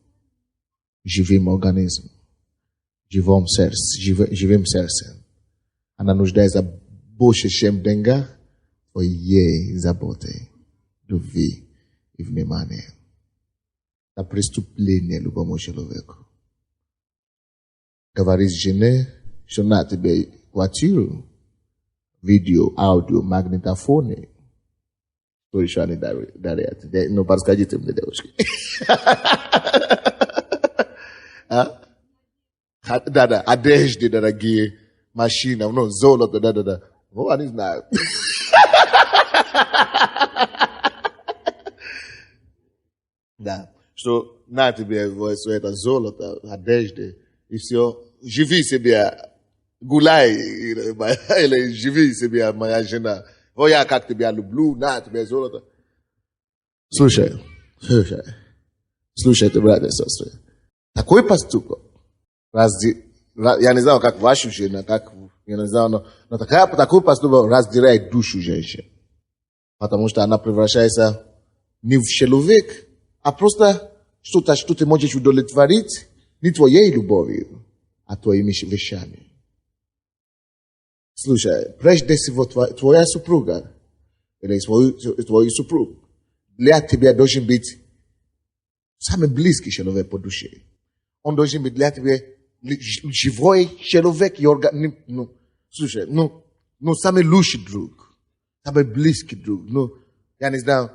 Живым организмом, живым сердцем. Она нуждается больше, чем в деньгах, твоей заботой, любви и внимания. Это преступление любому человеку. Говорит жене, что на тебе квартиру, видео, аудио, магнитофоны. Что еще они дарят? Ну, подскажите мне, девушки. Да, одежды дорогие, машина, ну, золото, да. Ну, они знают. Да, что на тебе все это золото, одежды, и все. Живи себе, гуляй, или живи себе, моя жена. Вот я как тебя люблю, на тебе золото. Слушайте, братья и сестры. Такой поступок, я не знаю, как ваша жена, я не знаю, но такой поступок раздирает душу женщины. Потому что она превращается не в человек, а просто что-то, что ты можешь удовлетворить не твоей любовью, а твоими вещами. Слушай, прежде всего твоя супруга или твой супруг для тебя должен быть самый близкий человек по душе. Он должен быть для тебя живой человек и организм. Слушай, самый лучший друг, самый близкий друг. Я не знаю.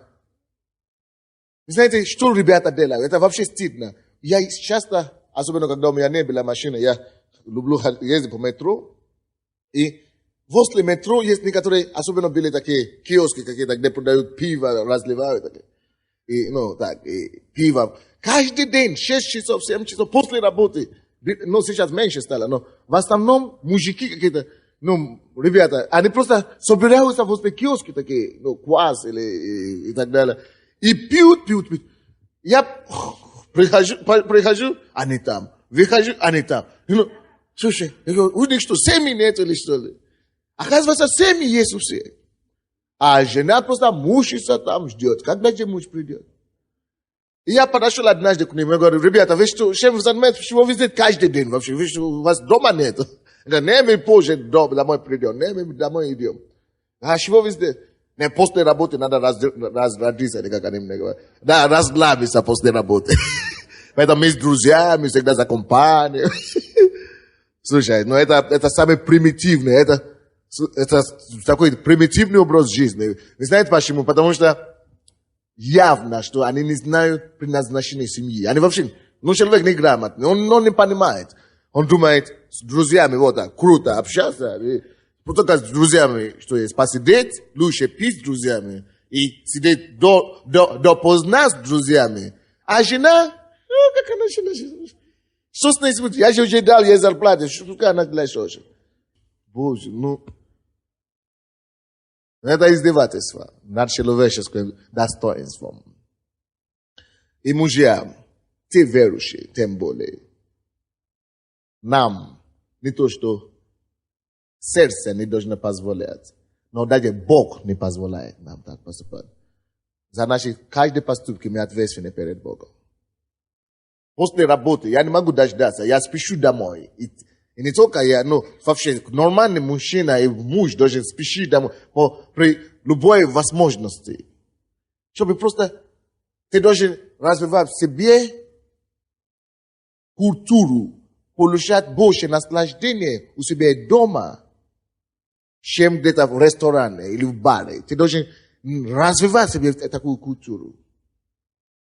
Вы знаете, что ребята делают? Это вообще стыдно. Я часто, особенно когда у меня не была машина, я люблю ездить по метро. И возле метро есть некоторые, особенно были такие киоски какие-то, где продают пиво, разливают. И пиво. Каждый день, 6 часов, 7 часов после работы. Сейчас меньше стало, но в основном мужики какие-то, ребята, они просто собираются возле киоски такие, квас и так далее. И пьют. Я прихожу, они там. Выхожу, они там. Слушай, у них что, семьи нет или что ли? Оказывается, семьи есть у всех. А жена просто мучится там, ждет. Когда же муж придет? И я подошел однажды к ним и говорю, ребята, вы что, чем вы занимаетесь, чего вы здесь каждый день вообще? Вы что, у вас дома нет? Не, мы позже домой придем, не, мы домой идем. А чего вы здесь? Не, после работы надо разродиться, как они мне говорят. Да, расслабиться после работы. Поэтому мы с друзьями всегда за компанию. Слушай, это самое примитивное, это такой примитивный образ жизни. Вы знаете почему? Потому что явно, что они не знают предназначения семьи. Они вообще, человек неграмотный, он не понимает. Он думает, с друзьями вот так, круто общаться, и Потому что друзьями, что есть посидеть, лучше пить с друзьями и сидеть допоздна с друзьями. А жена, как она жена? Что с ней смотрит? Я же уже дал ей зарплату, что она для чего? Боже, это издевательство над человеческим достоинством. И мужьям, те верующие, тем более, нам не то, что сердце не должно позволять, но даже Бог не позволяет нам так поступать. За наши каждые поступки мы ответственны перед Богом. После работы я не могу дождаться, я спешу домой. И не только я, но вообще нормальный мужчина и муж должен спешить домой при любой возможности. Чтобы просто ты должен развивать в себе культуру, получать больше наслаждения у себя дома, чем где-то в ресторане или в баре. Ты должен развивать в себе такую культуру.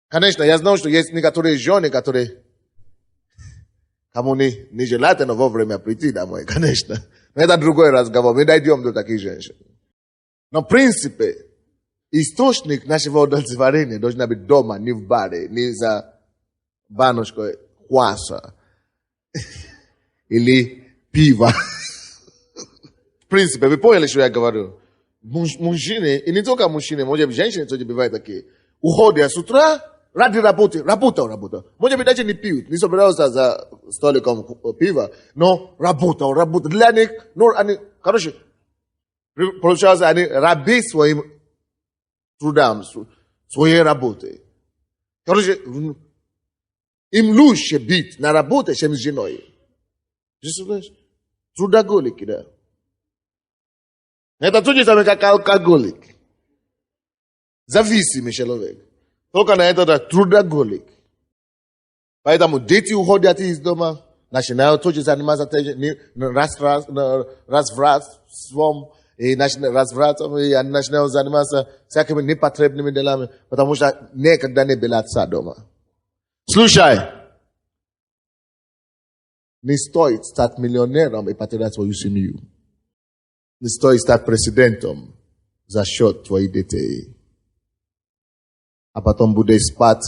Конечно, я знаю, что есть некоторые жены, которые кому не желательно вовремя прийти домой, конечно. Но это другой разговор, мы дойдем до таких женщин. Но в принципе, источник нашего удовлетворения должен быть дома, не в баре, не за баночкой кваса или пива. В принципе, вы поняли, что я говорю? Мужчины, и не только мужчины, может быть, женщины тоже бывают такие, уходят с утра ради работы, работал. Может быть, даже не пьют, не собираются за столиком пива, но работал. Для них, ну, они, короче, получается, они раби своим трудам, своей работой. Короче, им лучше быть на работе, чем с женой. Трудоголики, да. Это то же самое, как алкоголик. Зависимый человек. Только на это трудоголик. Поэтому дети уходят из дома, начинают тоже заниматься развратством, и развратом, и они начинают заниматься всякими непотребными делами, потому что никогда не были отца дома. Слушай, не стоит стать миллионером и потерять свою семью. Не стоит стать президентом за счет твоих детей. А потом будешь спать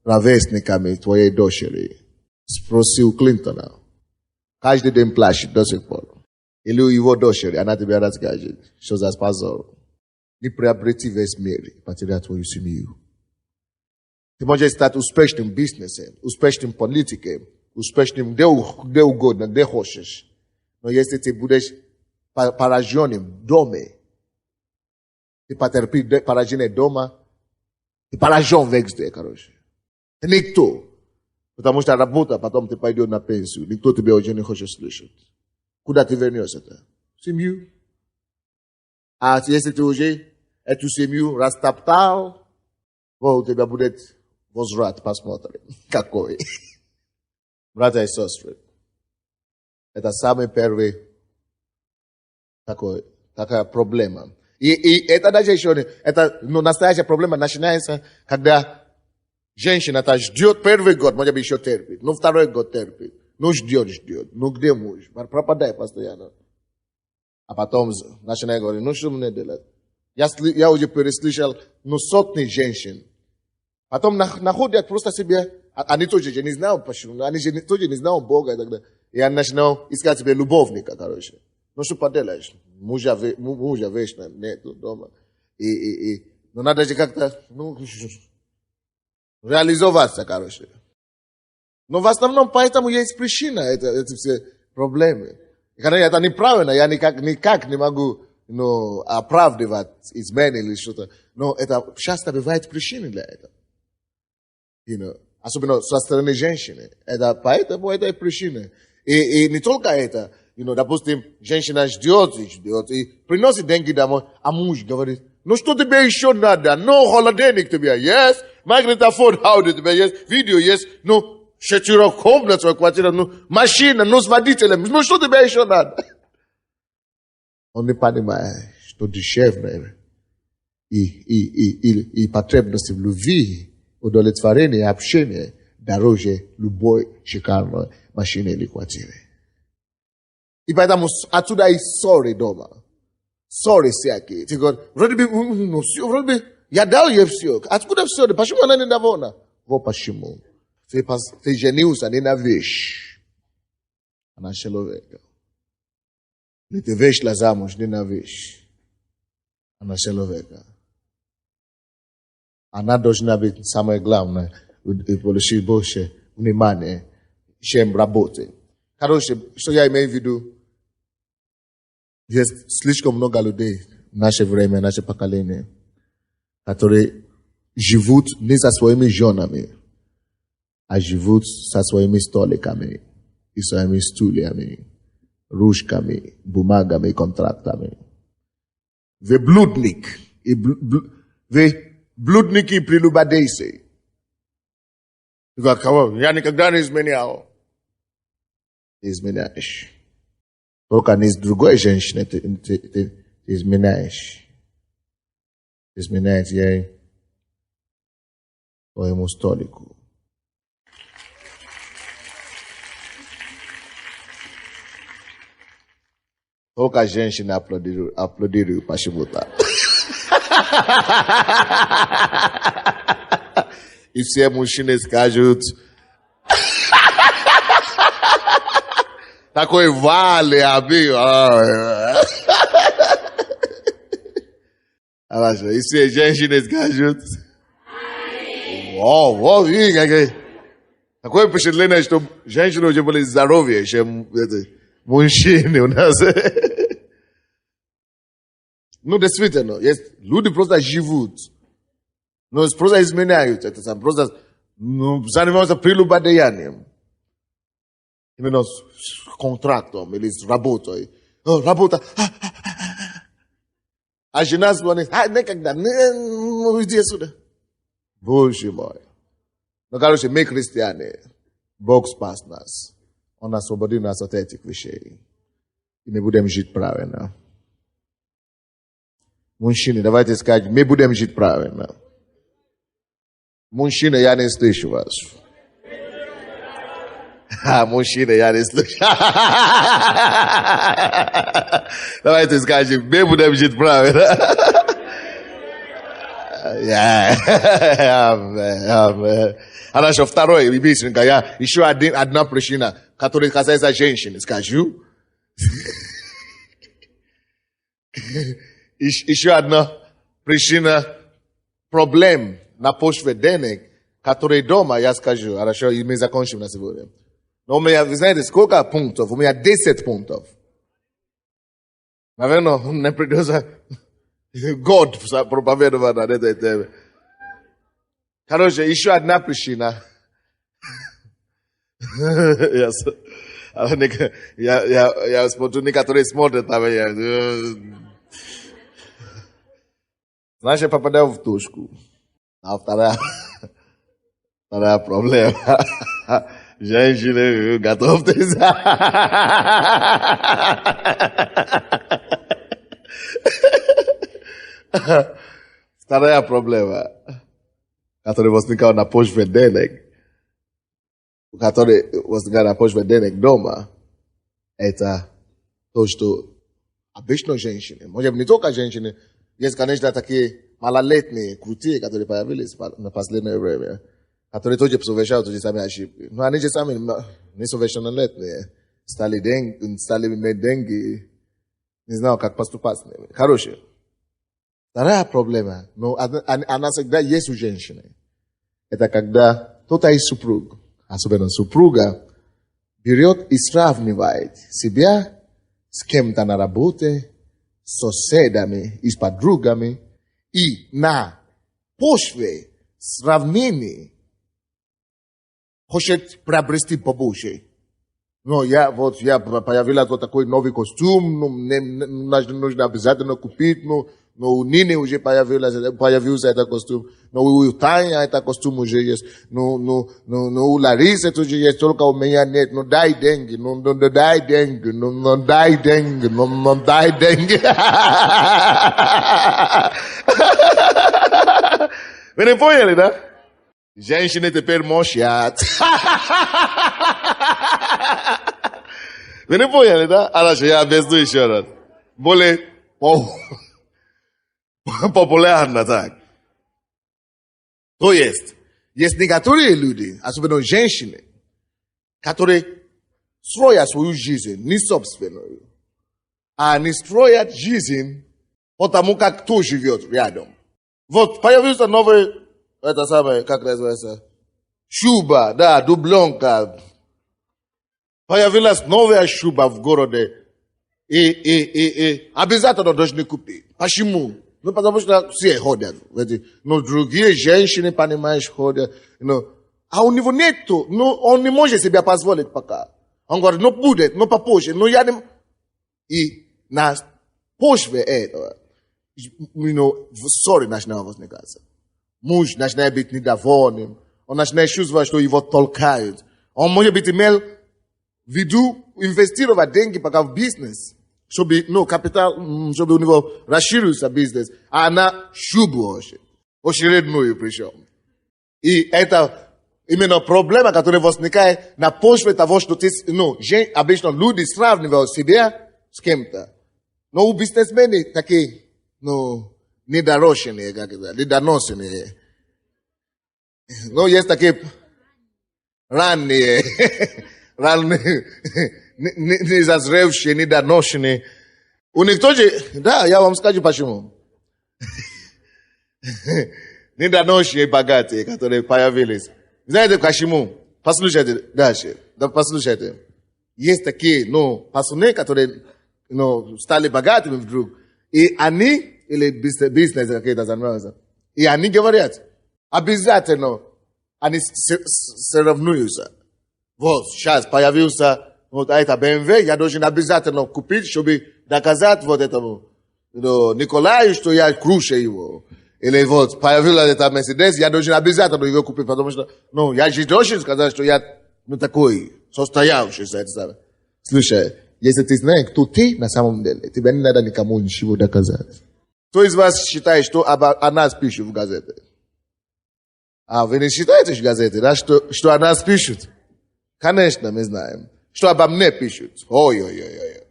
ровесниками твоей дочери. Спроси у Клинтона. Каждый день плачет до сих пор. Или у его дочери, она тебе расскажет, что за позор. Не приобрети весь мир и потерять твою семью. Ты можешь стать успешным бизнесом, успешным политиком, успешным где угодно, где хочешь. Но если ты будешь пораженным в доме, ты потерпишь поражение дома, ты поражен везде, короче. Никто. Потому что работа, потом ты пойдешь на пенсию. Никто тебя уже не хочет слышать. Куда ты вернешься-то? В семью. А если ты уже эту семью растоптал, у тебя будет возврат, посмотрим. Какой? Братья и сестры, это самый первый такая проблема. И это даже еще не, это настоящая проблема начинается, когда женщина-то ждет первый год, может быть, еще терпит, но второй год терпит, ждет, где муж? Пропадает постоянно. А потом начинает говорить, что мне делать? Я уже переслышал, сотни женщин. Потом находят просто себе, они тоже не знают почему, они же тоже не знают Бога и так далее. И они начинают искать себе любовника, короче. Что поделаешь? Мужа вечно нету дома. Но надо же как-то, реализоваться, короче. Но в основном поэтому есть причина, эти все проблемы. И когда это неправильно, я никак не могу оправдывать измены или что-то. Но это часто бывает причиной для этого. Особенно со стороны женщины. Поэтому это и причина. И не только это. Допустим, женщина ждет и приносит деньги домой, а муж говорит, что тебе еще надо? Холодильник тебе есть, магнитофон аудио тебе есть, видео есть, четырехкомнатная квартира, машина, с водителем, что тебе еще надо? Он не понимает, что душевное и потребности в любви, удовлетворении и общении дороже любой шикарной машины или квартиры. Ipata atuda is sorry doma. Sorry siaki. Tigot, rodibi no sio rodibi ya dao yepsio. Atukuda sio de pashimu nani ndavona. Vo pashimu. Fe genius anena vish. Anasheloveka. Nite vish lazamos nina vish. Anasheloveka. Anados nabi Samuel Glam ipoloshi boshe unimane shem rabote. Karoshe so ya ime vidu. Yes, slishkom no galude naše vreme, naše pakalene. Katore život ne sa svojimi ženami, a život sa svojimi stolikami i svojimi stulijami, ruškami, bumagami, kontraktami. Ve bludniki prilubadejse. Ja никогда не изменял. Изменяешь. Только не с другой женщиной ты изменяешь. Изменяет ей твоему столику. Только женщины аплодируют почему-то. И все мужчины скажут... Такой вали, amigo. Хорошо. И все женщины скажут. О, видите, такое впечатление, что женщины уже были здоровее, чем мужчины у нас. Ну, действительно, есть, люди просто живут. Но просто изменяют это сам. Просто занимаются прелюбодеянием. Именно с контрактом или с работой. Работа. А жена звонит. Никогда. Иди отсюда. Боже мой. Но, короче, мы христиане. Бог спас нас. Он освободил нас от этих вещей. И мы будем жить правильно. Мужчины, давайте скажем, мы будем жить правильно. Мужчины, я не слышу вас. Мужчина, я не слышу. Давайте скажем, мы будем жить правильно. Аминь. Хорошо, второе, быстренько, еще одна причина, которая касается женщин, скажу. Еще одна причина проблем на почве денег, которые дома, я скажу. Хорошо, и мы закончим на сегодня. Но у меня, вы знаете, сколько пунктов? У меня 10 пунктов. Наверное, не придется год проповедовать на этой теме. Короче, еще одна причина. Я смотрю, некоторые смотрят на меня. Знаешь, я попадаю в тушку. А вторая проблема. Женщины, готовьтесь. Вторая проблема, которая возникала на почве денег, дома, это то, что обычно женщины, может не только женщины, есть, конечно, такие малолетние, крутые, которые появились на последнее время, которые тоже совершают те же самые ошибки. Но они же сами несовершеннолетние, стали иметь деньги, не знаю, как поступать с ними. Хорошие. Вторая проблема, но она всегда есть у женщины. Это когда кто-то из супруг, особенно супруга, берет и сравнивает себя с кем-то на работе, с соседами и с подругами, и на почве сравнений хочет приобрести побольше. Но появился вот такой новый костюм, нужно обязательно купить, но у Нины уже появился этот костюм, но у Таня этот костюм уже есть, но у Ларисы тоже есть, только у меня нет, но дай деньги. Вы не поняли, да? Женщины теперь мощат. Вы не поняли, да? Хорошо, я объясню еще раз. Более популярно так. То есть некоторые люди, особенно женщины, которые строят свою жизнь не собственную, а они строят жизнь потому, как кто живет рядом. Вот появился новый, это самое, как называется, шуба, да, дубленка. Появилась новая шуба в городе. И обязательно должны купить. Почему? Ну, потому что все ходят. Но другие женщины, понимаешь, ходят. А у него нету. Ну, он не может себе позволить пока. Он говорит, ну, будет, ну, попозже. Ну, я не... И на почве этого, ссоры начинают возникаться. Муж начинает быть недовольным. Он начинает чувствовать, что его толкают. Он, может быть, имел в виду инвестировать деньги пока в бизнес, чтобы, капитал, чтобы у него расширился бизнес, а она шубу очередную причем. И это именно проблема, которая возникает на почве того, что ты, обычно люди сравнивают себя с кем-то. Но у бизнесменов такие, недорощенные, как это, недоносенные. Но есть такие ранние, не зазревшие, недоношенные. У них тоже, да, я вам скажу почему. Недоношенные богатые, которые появились. Знаете почему? Послушайте дальше. Да, послушайте. Есть такие, пацаны, которые, стали богатыми вдруг. И они, или бизнес какие-то занимаются, и они говорят, обязательно они соревнуются. Вот, сейчас появился вот это BMW, я должен обязательно купить, чтобы доказать вот этому Николаю, что я круче его. Или вот, появился это Mercedes, я должен обязательно его купить, потому что, я же должен сказать, что я, такой, состоявшийся, это самое. Слушай, если ты знаешь, кто ты на самом деле, тебе не надо никому ничего доказать. Кто из вас считает, что о нас пишут в газете? А вы не считаете в газете, да, что о нас пишут? Конечно, мы знаем. Что обо мне пишут? Ой-ой-ой.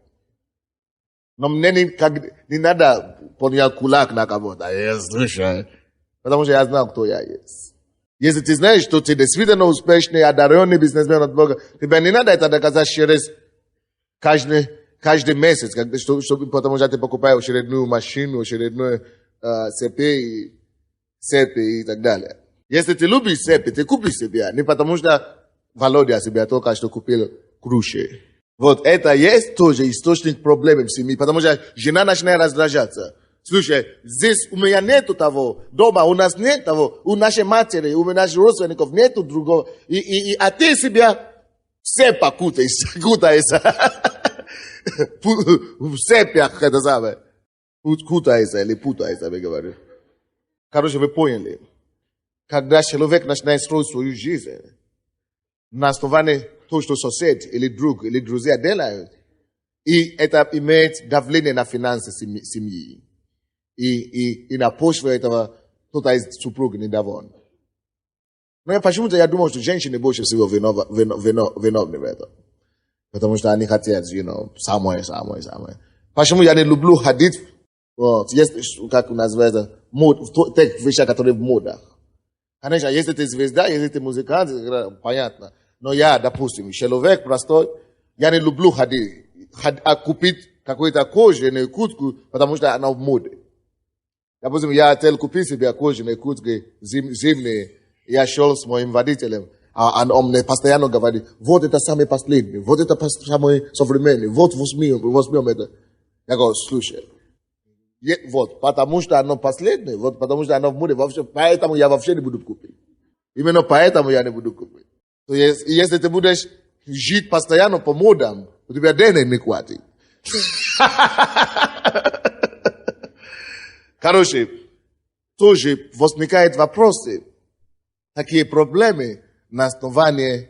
Но мне не надо поднять кулак на кого-то. Слушай. Потому что я знаю, кто я есть. Если ты знаешь, что ты действительно успешный, одаренный бизнесмен от Бога, тебе не надо это доказать через каждый месяц, потому что ты покупаешь очередную машину, очередную цепи и так далее. Если ты любишь цепи, ты купишь себе, не потому что Володя себе только что купил круче. Вот это есть тоже источник проблем в семье, потому что жена начинает раздражаться. Слушай, здесь у меня нету того, дома у нас нет того, у нашей матери, у наших родственников нету другого, а ты себя все кутаешься. В цепях, это самое. Кутаешься или путаешься, я говорю. Короче, вы поняли. Когда человек начинает строить свою жизнь, на основании того, что сосед или друг или друзья делают, и это имеет давление на финансы семьи. И на почве этого кто-то из супруг недоволен. Но почему-то я думаю, что женщины больше всего виновны в этом. Потому что они хотят, самое. Почему я не люблю ходить, есть, как называется, тех вещей, которые в модах. Конечно, если ты звезда, если ты музыкант, понятно. Но я, допустим, человек простой, я не люблю ходить, купить какую-то кожаную куртку, потому что она в моде. Допустим, я хотел купить себе кожаные куртки зимние, я шел с моим водителем, а он мне постоянно говорит, вот это самый последний, вот это самый современный, вот возьмем это. Я говорю, слушай, вот, потому что оно последнее, вот потому что оно в моде, поэтому я вообще не буду купить. Именно поэтому я не буду купить. То есть, если ты будешь жить постоянно по модам, у тебя денег не хватит. Короче, тоже возникают вопросы, такие проблемы на основании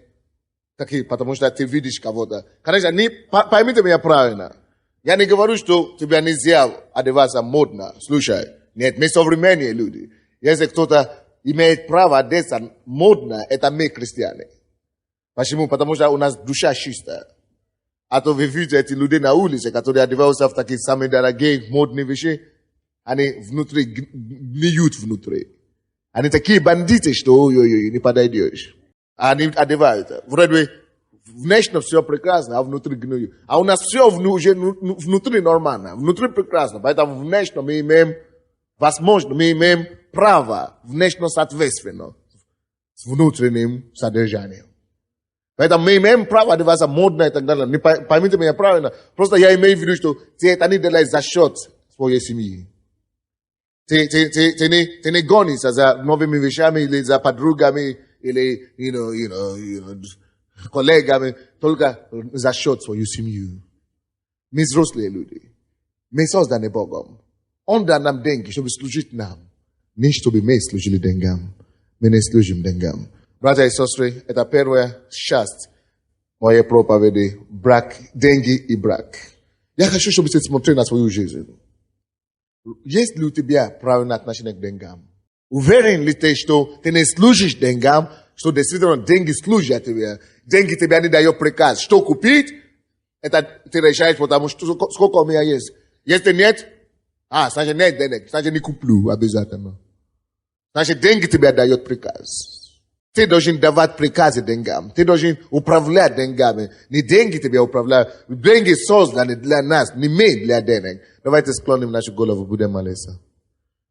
таких, потому что ты видишь кого-то. Конечно, поймите меня правильно. Я не говорю, что тебе нельзя одеваться модно. Слушай, нет, мы современные люди. Если кто-то имеет право одеться модно, это мы христиане. Почему? Потому что у нас душа чистая. А то ви видите людей на улице, которые одеваются в такие самые дорогие, модные вещи, они внутри гниют внутри. Они такие бандиты, что ой-ой-ой, не подойдешь. А они одеваются. Вроде бы внешне все прекрасно, а внутри гниют. А у нас все уже внутри нормально, внутри прекрасно. Поэтому внешне мы имеем возможность, мы имеем право внешне соответственно с внутренним содержанием. Поэтому мы имеем право одеваться модно и так далее. Не поймите меня правильно. Просто я имею в виду, что ты это не делаешь за счет своей семьи. Ты не гонишься за новыми вещами или за подругами или коллегами, только за счет своей семьи. Мы взрослые люди. Мы созданы Богом. Он дал нам деньги, чтобы служить нам. Не чтобы мы служили деньгам. Мы не служим деньгам. Братья и сестры, это первая часть моей проповеди. Брак, деньги и брак. Я хочу, чтобы ты смотрел на свою жизнь. Есть ли у тебя правильное отношение к деньгам? Уверен ли ты, что ты не служишь деньгам, что действительно деньги служат тебе? Деньги тебе не дают приказ. Что купить? Это ты решаешь, потому что сколько у меня есть. Если нет, значит нет денег. Значит не куплю обязательно. Значит деньги тебе дают приказ. Ты должен давать приказы деньгам. Ты должен управлять деньгами. Не деньги тебе управляют. Деньги созданы для нас, не мы для денег. Давайте склоним нашу голову, будем молиться.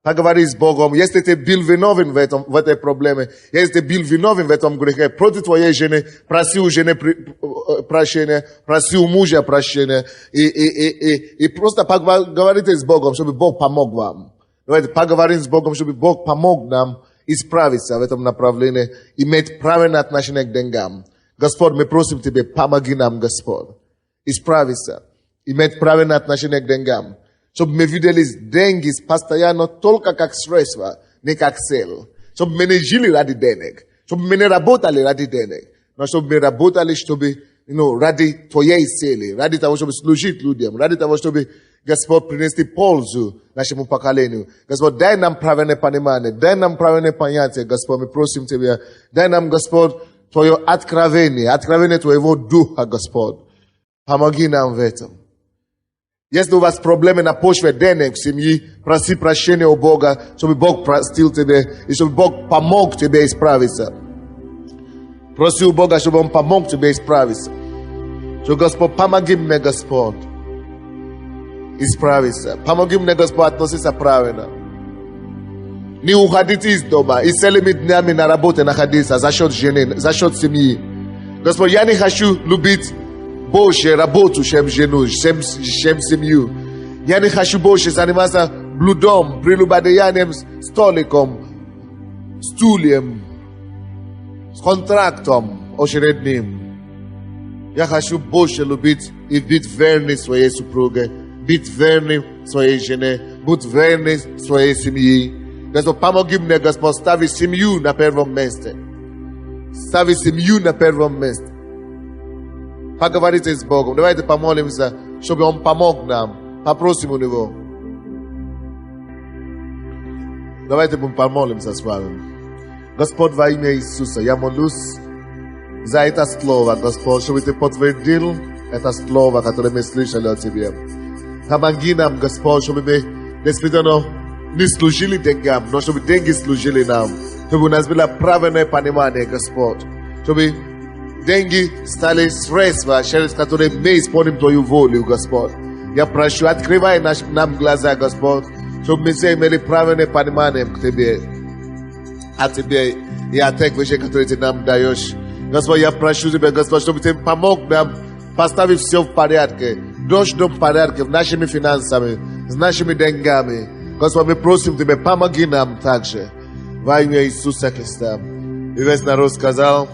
Поговори с Богом. Если ты был виновен в этой проблеме, если ты был виновен в этом грехе, против твоей жены, проси у жены прощения, проси у мужа прощения. И просто поговорите с Богом, чтобы Бог помог вам. Давайте поговорим с Богом, чтобы Бог помог нам исправиться в этом направлении, иметь правильное отношение к деньгам. Господь, мы просим Тебя, помоги нам, Господь, исправиться, иметь правильное отношение к деньгам, чтобы мы видели деньги постоянно только как средство, не как цель. Чтобы мы не жили ради денег, чтобы мы не работали ради денег, но чтобы мы работали, чтобы, ради Твоей цели, ради того, чтобы служить людям, ради того, чтобы Господь принести пользу нашему поколению. Господь, дай нам правильное понимание, дай нам правильное понятие, Господь, мы просим Тебя. Дай нам, Господь, Твое откровение Твоего Духа, Господь. Помоги нам в этом. Если у вас проблемы на почве денег в семье, проси прощения у Бога, чтобы Бог простил тебе и чтобы Бог помог тебе исправиться. Проси у Бога, чтобы Он помог тебе исправиться. Что, Господь, помоги мне, Господь, исправиться. Помоги мне, Господь, относиться правильно. Не уходите из дома и целыми днями на работе находиться за счет жены, за счет семьи. Господь, я не хочу любить больше работу, чем жену, чем семью. Я не хочу больше заниматься блудом, прелюбодеянием, столиком, стульем, с контрактом очередным. Я хочу больше любить и быть верным своей супруге, быть верным своей жене, быть верным своей семье. Господь, помоги мне, Господь, ставить семью на первом месте. Ставить семью на первом месте. Поговорите с Богом. Давайте помолимся, чтобы Он помог нам. Попросим у Него. Давайте помолимся с вами. Господь, во имя Иисуса, я молюсь за это слово, Господь, чтобы Ты подтвердил это слово, которое мы слышали от Тебя. Помоги нам, Господь, чтобы мы действительно не служили деньгам, но чтобы деньги служили нам. Чтобы у нас было правильное понимание, Господь. Чтобы деньги стали средства, через которые мы исполним Твою волю, Господь. Я прошу, открывай нам глаза, Господь, чтобы мы все имели правильное понимание к Тебе. О Тебе и о тех вещах, которые Ты нам даешь. Господь, я прошу Тебя, Господь, чтобы Ты помог нам поставить все в порядке. Должном порядке, с нашими финансами, с нашими деньгами. Господь, мы просим Тебя, помоги нам также. Во имя Иисуса Христа. И весь народ сказал...